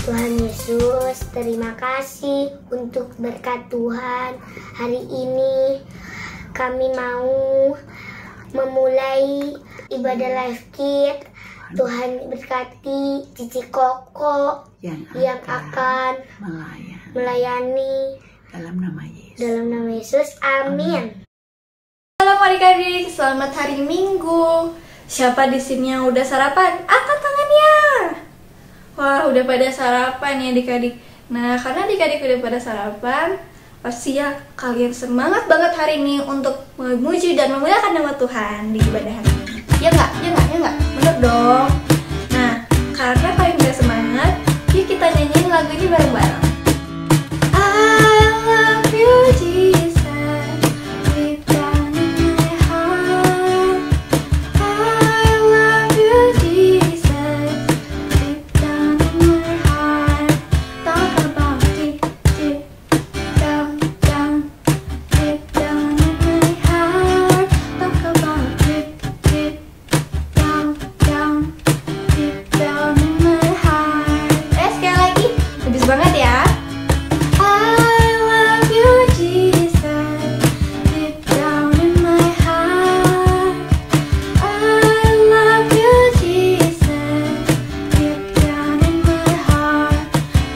Tuhan Yesus, terima kasih untuk berkat Tuhan. Hari ini kami mau memulai ibadah Life Kid. Tuhan berkati Cici Koko yang akan melayani dalam nama Yesus. Dalam nama Yesus, amin. Halo adik-adik, selamat hari Minggu. Siapa di sini yang udah sarapan? Angkat tangannya. Wah, udah pada sarapan ya adik-adik. Nah, karena adik-adik udah pada sarapan, pasti ya kalian semangat banget hari ini untuk memuji dan memuliakan nama Tuhan di ibadah hari ini. Ya nggak? Ya nggak? Bener dong. Nah, karena kalian udah semangat, yuk kita nyanyiin lagunya bareng-bareng. I love you Jesus, deep down in my heart. I love you Jesus, deep down in my heart. Talk about deep, deep down, down, deep down in my heart. Talk about deep, deep down, down, deep down in my heart. Sekali lagi, habis banget ya. I love you Jesus, deep down in my heart. I love you Jesus, deep down in my heart.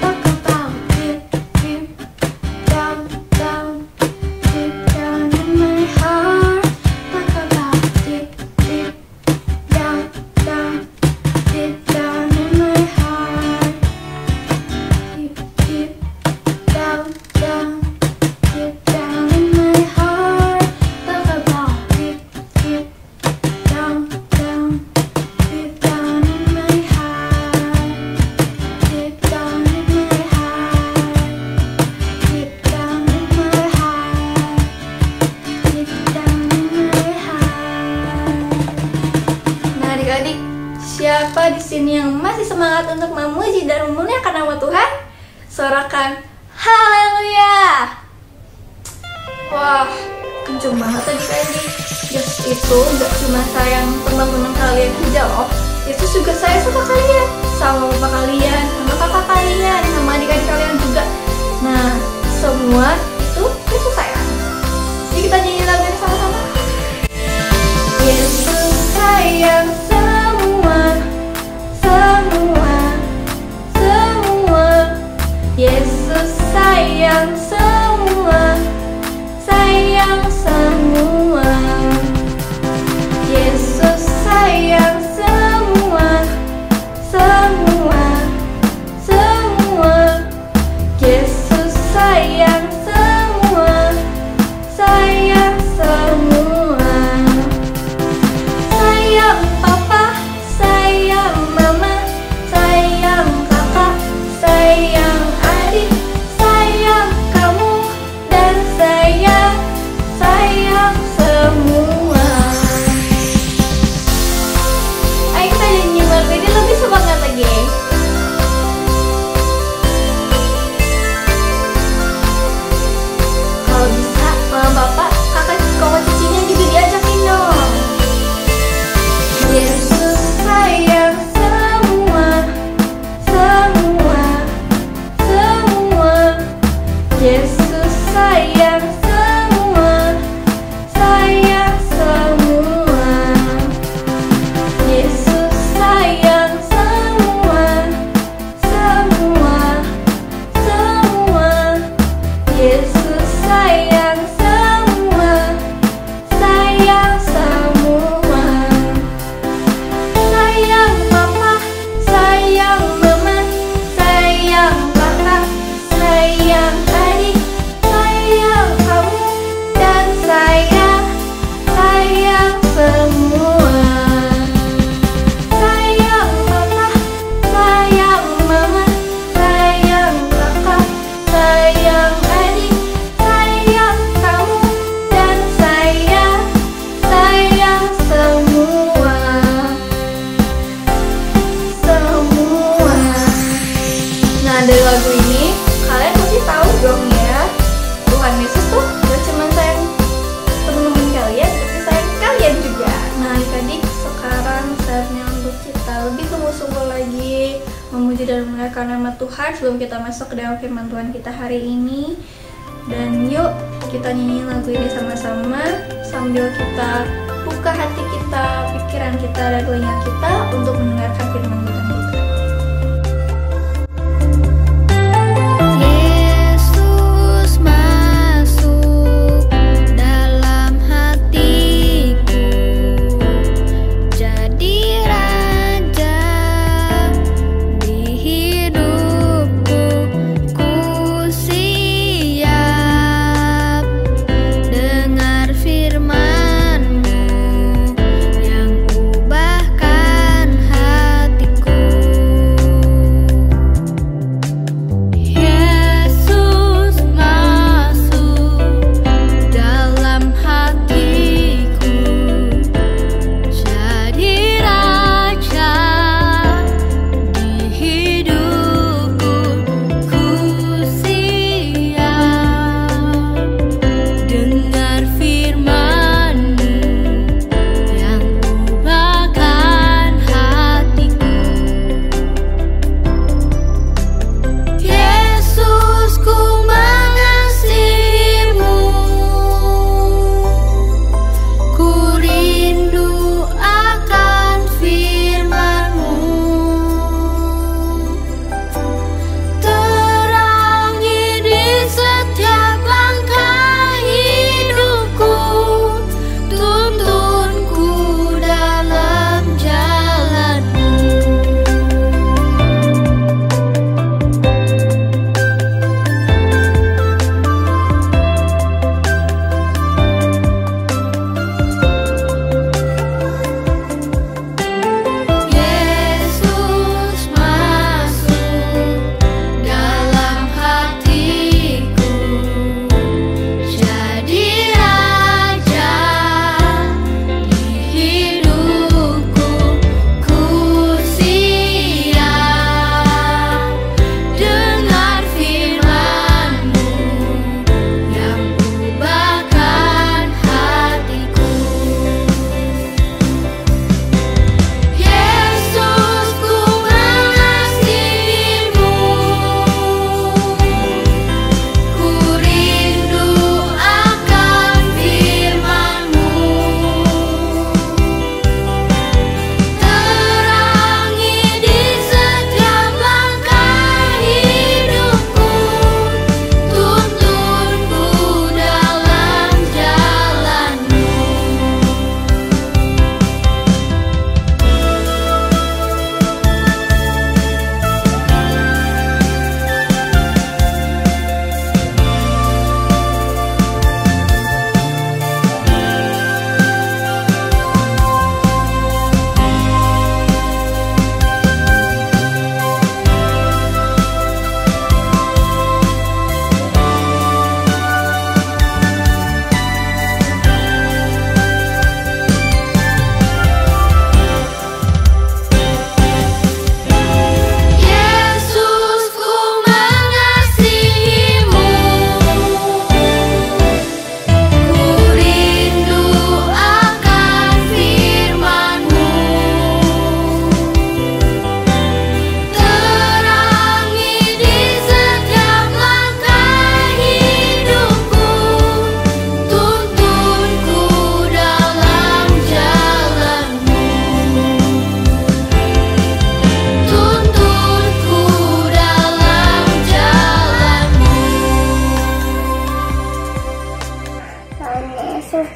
Talk about deep, deep down, down, deep down in my heart. Talk about deep, deep down, down, deep down in my heart. Deep, deep down, down, deep down in my heart. Talk about deep, deep down, down, deep down in my heart. Deep down in my heart. Deep down in my heart. Deep down in my heart. Nah, adik-adik, siapa di sini yang masih semangat untuk memuji dan memuliakan nama Tuhan? Sorakan haleluya. Wah, kenceng banget adik-adik. Yesus itu gak cuma sayang teman-teman kalian aja loh. Yesus juga sayang sama kalian, sama bapak kalian, sama kakak kalian, sama adik-adik kalian juga. Nah, semua itu Yesus sayang. Jadi kita nyanyi lagu ini sama-sama. Yesus sayang semua, semua, semua. Yesus sayang semua, sayang semua. Yesus sayang semua, semua, semua. Yesus sayang semua, sayang semua. memuji dan memuliakan nama Tuhan sebelum kita masuk ke dalam firman Tuhan kita hari ini. Dan yuk kita nyanyi lagu ini sama-sama sambil kita buka hati kita, pikiran kita, dan telinga kita untuk mendengarkan firman Tuhan kita.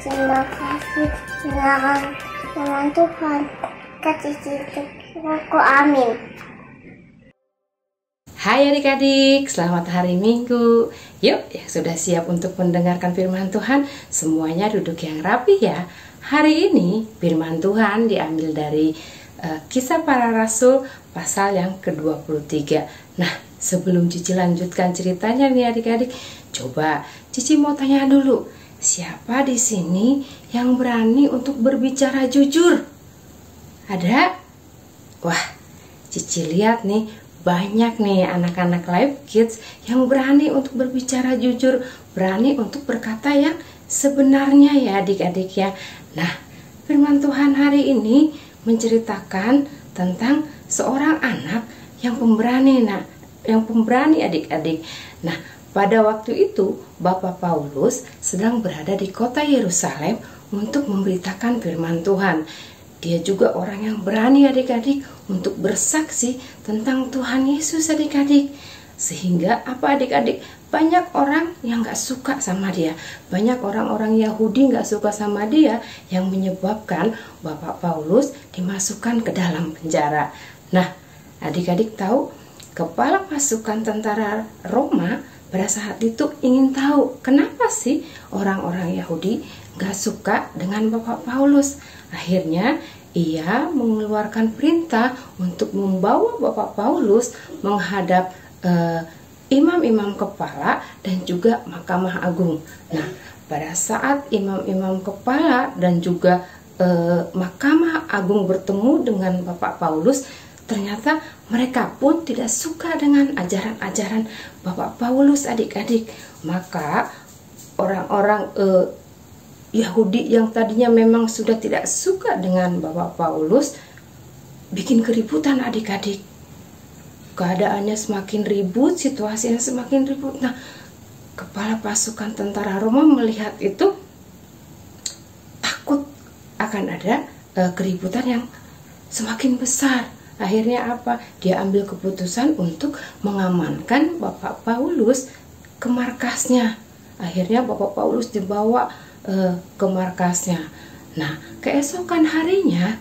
Terima kasih. Silakan dengan Tuhan. Kasih aku. Amin. Hai adik-adik, selamat hari Minggu. Yuk, yang sudah siap untuk mendengarkan firman Tuhan, semuanya duduk yang rapi ya. Hari ini firman Tuhan diambil dari Kisah Para Rasul pasal yang ke-23. Nah, sebelum Cici lanjutkan ceritanya nih adik-adik, coba Cici mau tanya dulu, siapa di sini yang berani untuk berbicara jujur? Ada? Wah, Cici lihat nih, banyak nih anak-anak Live Kids yang berani untuk berbicara jujur, berani untuk berkata yang sebenarnya ya adik-adik ya. Nah, firman Tuhan hari ini menceritakan tentang seorang anak yang pemberani. Nah, yang pemberani adik-adik. Nah, pada waktu itu Bapak Paulus sedang berada di kota Yerusalem untuk memberitakan firman Tuhan. Dia juga orang yang berani adik-adik untuk bersaksi tentang Tuhan Yesus adik-adik. Sehingga apa adik-adik? Banyak orang yang gak suka sama dia. Banyak orang-orang Yahudi gak suka sama dia, yang menyebabkan Bapak Paulus dimasukkan ke dalam penjara. Nah, adik-adik tahu, kepala pasukan tentara Roma pada saat itu ingin tahu kenapa sih orang-orang Yahudi gak suka dengan Bapak Paulus. Akhirnya ia mengeluarkan perintah untuk membawa Bapak Paulus menghadap imam-imam kepala dan juga Mahkamah Agung. Nah, pada saat imam-imam kepala dan juga Mahkamah Agung bertemu dengan Bapak Paulus, ternyata mereka pun tidak suka dengan ajaran-ajaran Bapak Paulus adik-adik. Maka orang-orang Yahudi yang tadinya memang sudah tidak suka dengan Bapak Paulus bikin keributan adik-adik. Keadaannya semakin ribut, situasinya semakin ribut. Nah, kepala pasukan tentara Roma melihat itu takut akan ada keributan yang semakin besar. Akhirnya apa? Dia ambil keputusan untuk mengamankan Bapak Paulus ke markasnya. Akhirnya Bapak Paulus dibawa ke markasnya. Nah, keesokan harinya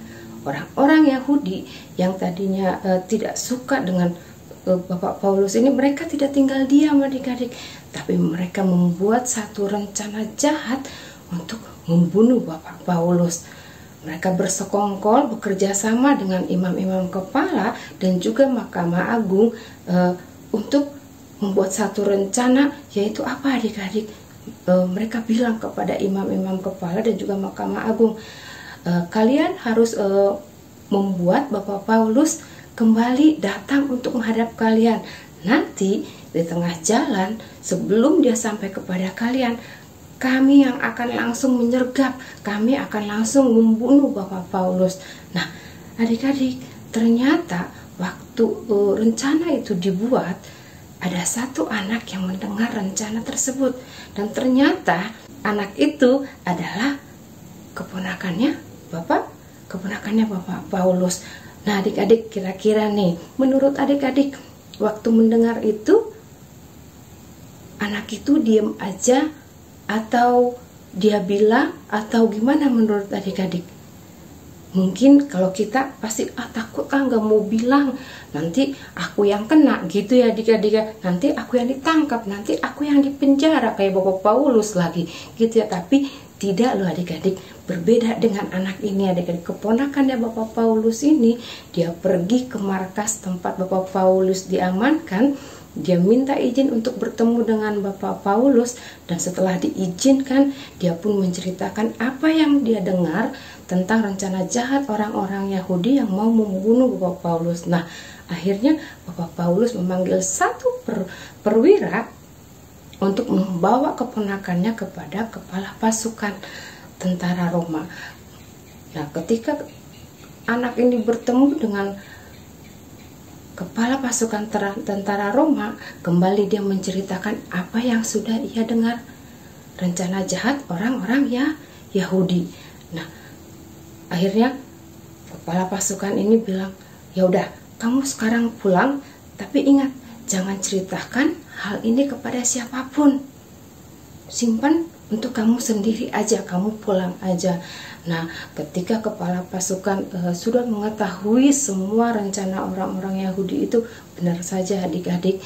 orang-orang Yahudi yang tadinya tidak suka dengan Bapak Paulus ini, mereka tidak tinggal diam adik-adik, tapi mereka membuat satu rencana jahat untuk membunuh Bapak Paulus. Mereka bersekongkol bekerja sama dengan imam-imam kepala dan juga Mahkamah Agung untuk membuat satu rencana, yaitu apa adik-adik? Mereka bilang kepada imam-imam kepala dan juga Mahkamah Agung, kalian harus membuat Bapak Paulus kembali datang untuk menghadap kalian. Nanti di tengah jalan sebelum dia sampai kepada kalian, kami yang akan langsung menyergap, kami akan langsung membunuh Bapak Paulus. Nah, adik-adik, ternyata waktu rencana itu dibuat, ada satu anak yang mendengar rencana tersebut, dan ternyata anak itu adalah keponakannya Bapak Paulus. Nah, adik-adik, kira-kira nih, menurut adik-adik, waktu mendengar itu, anak itu diam aja atau dia bilang, atau gimana menurut adik-adik? Mungkin kalau kita pasti takut, nggak mau bilang, nanti aku yang kena gitu ya adik-adik, nanti aku yang ditangkap, nanti aku yang dipenjara kayak Bapak Paulus lagi gitu ya. Tapi tidak loh adik-adik, berbeda dengan anak ini adik-adik. Keponakannya Bapak Paulus ini, dia pergi ke markas tempat Bapak Paulus diamankan. Dia minta izin untuk bertemu dengan Bapak Paulus, dan setelah diizinkan, dia pun menceritakan apa yang dia dengar tentang rencana jahat orang-orang Yahudi yang mau membunuh Bapak Paulus. Nah, akhirnya Bapak Paulus memanggil satu perwira untuk membawa keponakannya kepada kepala pasukan tentara Roma. Nah, ketika anak ini bertemu dengan kepala pasukan tentara Roma, kembali dia menceritakan apa yang sudah ia dengar, rencana jahat orang-orang Yahudi. Nah, akhirnya kepala pasukan ini bilang, ya udah, kamu sekarang pulang, tapi ingat, jangan ceritakan hal ini kepada siapapun. Simpan untuk kamu sendiri aja, kamu pulang aja. Nah, ketika kepala pasukan sudah mengetahui semua rencana orang-orang Yahudi itu, benar saja adik-adik,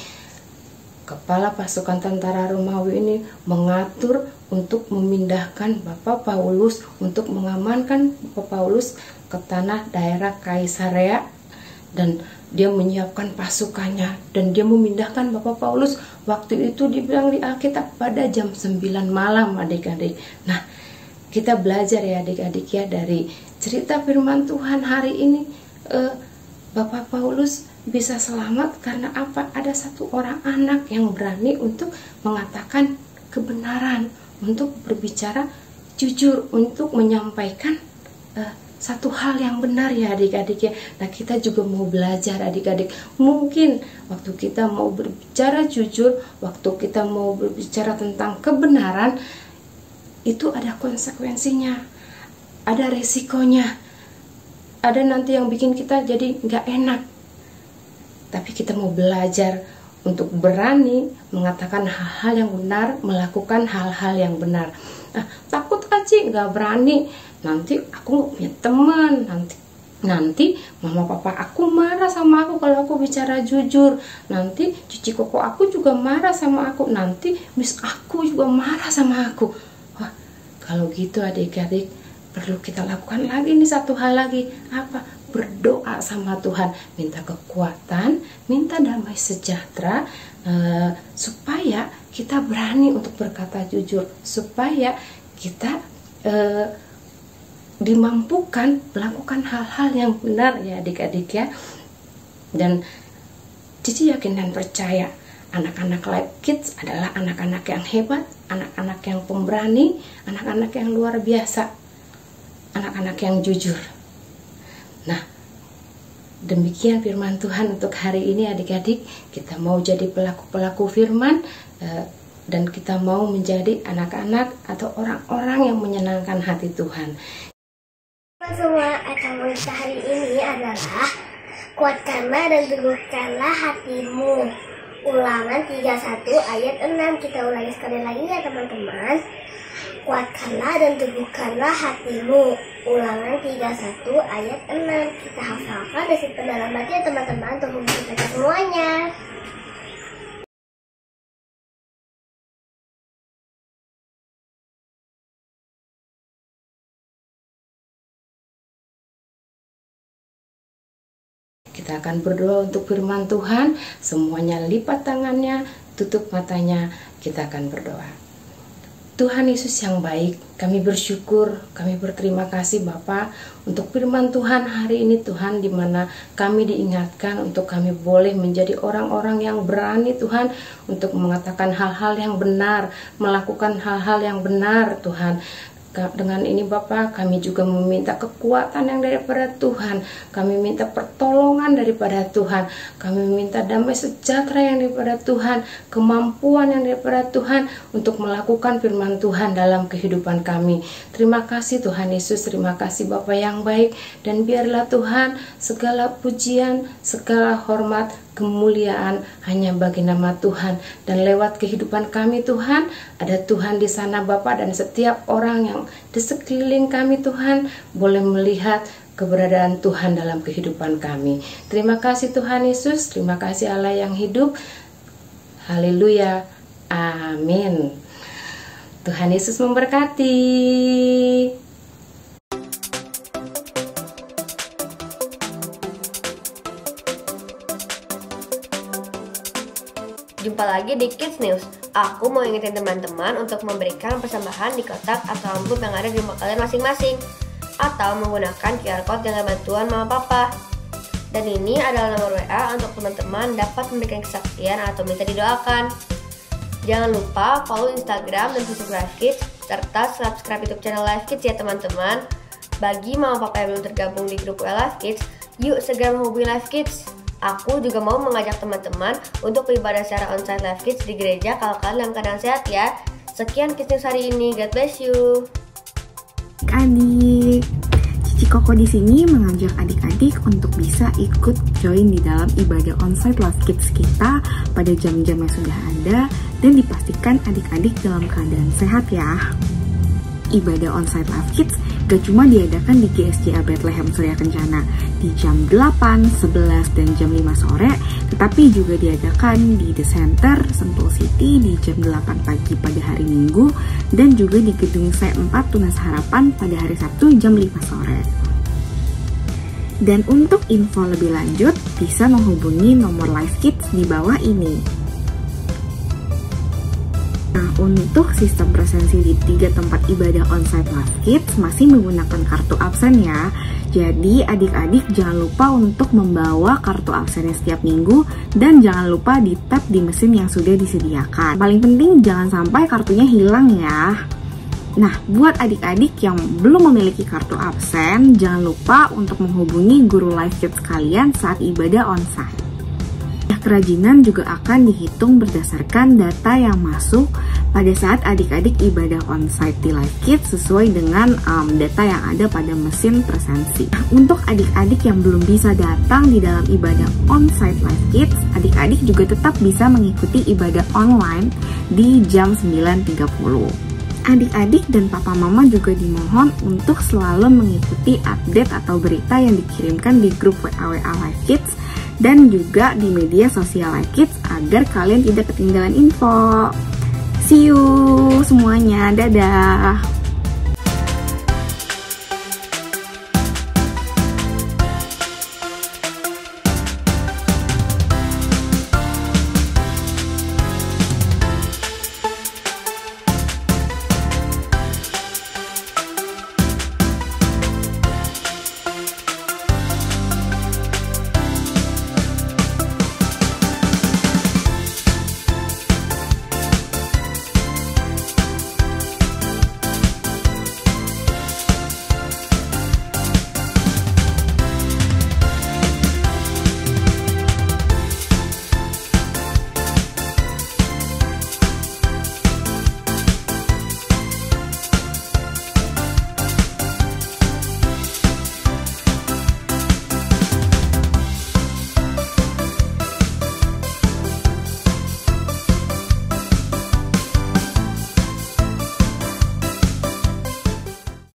kepala pasukan tentara Romawi ini mengatur untuk memindahkan Bapak Paulus, untuk mengamankan Bapak Paulus ke tanah daerah Kaisarea, dan dia menyiapkan pasukannya, dan dia memindahkan Bapak Paulus. Waktu itu dibilang di Alkitab pada jam 9 malam adik-adik. Nah, kita belajar ya adik-adik ya dari cerita firman Tuhan hari ini, Bapak Paulus bisa selamat karena apa? Ada satu orang anak yang berani untuk mengatakan kebenaran, untuk berbicara jujur, untuk menyampaikan satu hal yang benar ya adik-adik ya. Nah, kita juga mau belajar adik-adik. Mungkin waktu kita mau berbicara jujur, waktu kita mau berbicara tentang kebenaran, itu ada konsekuensinya, ada resikonya, ada nanti yang bikin kita jadi nggak enak. Tapi kita mau belajar untuk berani mengatakan hal-hal yang benar, melakukan hal-hal yang benar. Nah, takut aja nggak berani, nanti aku nggak punya teman, nanti mama papa aku marah sama aku kalau aku bicara jujur, nanti cici koko aku juga marah sama aku, nanti miss aku juga marah sama aku. Wah, kalau gitu adik-adik perlu kita lakukan lagi nih satu hal lagi, apa? Berdoa sama Tuhan, minta kekuatan, minta damai sejahtera, supaya kita berani untuk berkata jujur, supaya kita dimampukan melakukan hal-hal yang benar ya adik-adik ya. Dan Cici yakin dan percaya anak-anak Life Kids adalah anak-anak yang hebat, anak-anak yang pemberani, anak-anak yang luar biasa, anak-anak yang jujur. Nah, demikian firman Tuhan untuk hari ini adik-adik. Kita mau jadi pelaku-pelaku firman, dan kita mau menjadi anak-anak atau orang-orang yang menyenangkan hati Tuhan. Semua ayat kita hari ini adalah kuatkanlah dan teguhkanlah hatimu. Ulangan 31 ayat 6. Kita ulangi sekali lagi ya teman-teman. Kuatkanlah dan teguhkanlah hatimu. Ulangan 31 ayat 6. Kita hafalkan dan simpan dalam hati ya teman-teman untuk membantu kita semuanya. Kita akan berdoa untuk firman Tuhan. Semuanya lipat tangannya, tutup matanya. Kita akan berdoa. Tuhan Yesus yang baik, kami bersyukur, kami berterima kasih Bapa untuk firman Tuhan hari ini Tuhan, di mana kami diingatkan untuk kami boleh menjadi orang-orang yang berani Tuhan, untuk mengatakan hal-hal yang benar, melakukan hal-hal yang benar Tuhan. Dengan ini Bapak, kami juga meminta kekuatan yang daripada Tuhan, kami minta pertolongan daripada Tuhan, kami minta damai sejahtera yang daripada Tuhan, kemampuan yang daripada Tuhan untuk melakukan firman Tuhan dalam kehidupan kami. Terima kasih Tuhan Yesus, terima kasih Bapa yang baik, dan biarlah Tuhan segala pujian, segala hormat, kemuliaan hanya bagi nama Tuhan, dan lewat kehidupan kami Tuhan, ada Tuhan di sana Bapa, dan setiap orang yang di sekeliling kami Tuhan boleh melihat keberadaan Tuhan dalam kehidupan kami. Terima kasih Tuhan Yesus, terima kasih Allah yang hidup. Haleluya, amin. Tuhan Yesus memberkati. Jumpa lagi di Kids News. Aku mau ingetin teman-teman untuk memberikan persembahan di kotak atau amplop yang ada di rumah kalian masing-masing, atau menggunakan QR Code dengan bantuan mama papa. Dan ini adalah nomor WA untuk teman-teman dapat memberikan kesaksian atau minta didoakan. Jangan lupa follow Instagram dan Facebook Life Kids, serta subscribe YouTube channel Life Kids ya teman-teman. Bagi mama papa yang belum tergabung di grup WA Life Kids, yuk segera menghubungi Life Kids. Aku juga mau mengajak teman-teman untuk beribadah secara onsite Life Kids di gereja kalau kalian dalam keadaan sehat ya. Sekian Kids News hari ini. God bless you. Adik, Cici Koko di sini mengajak adik-adik untuk bisa ikut join di dalam ibadah onsite Life Kids kita pada jam-jam yang sudah ada, dan dipastikan adik-adik dalam keadaan sehat ya. Ibadah onsite Life Kids gak cuma diadakan di GSJA Bethlehem Surya Kencana di jam 8, 11, dan jam 5 sore, tetapi juga diadakan di The Center, Sentul City di jam 8 pagi pada hari Minggu, dan juga di Gedung C4 Tunas Harapan pada hari Sabtu jam 5 sore. Dan untuk info lebih lanjut, bisa menghubungi nomor Life Kids di bawah ini. Nah, untuk sistem presensi di 3 tempat ibadah onsite Life Kids masih menggunakan kartu absen ya. Jadi adik-adik jangan lupa untuk membawa kartu absennya setiap minggu, dan jangan lupa di tap di mesin yang sudah disediakan. Paling penting jangan sampai kartunya hilang ya. Nah, buat adik-adik yang belum memiliki kartu absen, jangan lupa untuk menghubungi guru live kids kalian saat ibadah onsite. Kerajinan juga akan dihitung berdasarkan data yang masuk pada saat adik-adik ibadah onsite di live kids sesuai dengan data yang ada pada mesin presensi. Nah, untuk adik-adik yang belum bisa datang di dalam ibadah onsite live kids, adik-adik juga tetap bisa mengikuti ibadah online di jam 9.30. Adik-adik dan papa mama juga dimohon untuk selalu mengikuti update atau berita yang dikirimkan di grup WA Live Kids dan juga di media sosial Live Kids agar kalian tidak ketinggalan info. See you semuanya, dadah!